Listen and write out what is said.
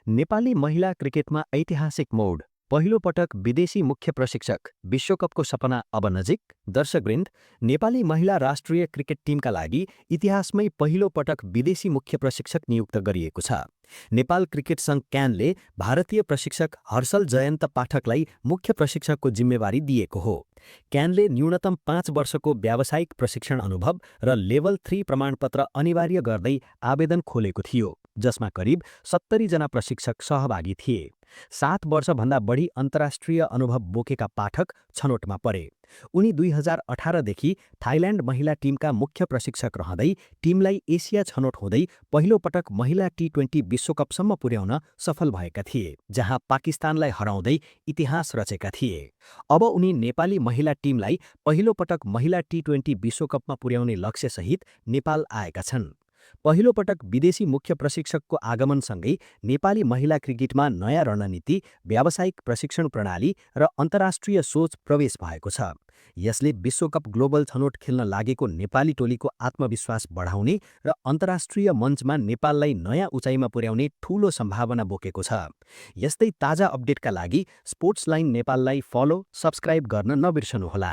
नेपाली महिला क्रिकेटमा ऐतिहासिक मोड। पहिलो पटक विदेशी मुख्य प्रशिक्षक। विश्वकपको सपना अब नजिक। दर्शकवृन्द, नेपाली महिला राष्ट्रिय क्रिकेट टिमका लागि इतिहासमै पहिलो पटक विदेशी मुख्य प्रशिक्षक नियुक्त गरिएको छ। नेपाल क्रिकेट सङ्घ क्यानले भारतीय प्रशिक्षक हर्षल जयन्त पाठकलाई मुख्य प्रशिक्षकको जिम्मेवारी दिएको हो। क्यानले न्यूनतम 5 वर्षको व्यावसायिक प्रशिक्षण अनुभव र लेभल 3 प्रमाणपत्र अनिवार्य गर्दै आवेदन खोलेको थियो, जसमा करिब 70 जना प्रशिक्षक सहभागी थिए। 7 वर्षभन्दा बढी अन्तर्राष्ट्रिय अनुभव बोकेका पाठक छनौटमा परे। उनी 2018 देखि थाइल्याण्ड महिला टिमका मुख्य प्रशिक्षक रहँदै टिमलाई एसिया छनौट हुँदै पहिलो पटक महिला टी20 विश्वकपसम्म पुर्याउन सफल भएका थिए, जहाँ पाकिस्तानलाई हराउँदै इतिहास रचेका थिए। अब उनी नेपाली महिला टिमलाई पहिलो पटक महिला टी20 विश्वकपमा पुर्याउने लक्ष्यसहित नेपाल आएका छन्। पहिलो पटक विदेशी मुख्य प्रशिक्षकको आगमनसँगै नेपाली महिला क्रिकेटमा नयाँ रणनीति, व्यावसायिक प्रशिक्षण प्रणाली र अन्तर्राष्ट्रिय सोच प्रवेश भएको छ। यसले विश्वकप ग्लोबल छनौट खेल्न लागेको नेपाली टोलीको आत्मविश्वास बढाउने र अन्तर्राष्ट्रिय मञ्चमा नेपाललाई नयाँ उचाइमा पुर्याउने ठूलो सम्भावना बोकेको छ। यस्तै ताजा अपडेटका लागि स्पोर्ट्स लाइन नेपाललाई फलो, सब्स्क्राइब गर्न नबिर्सनुहोला।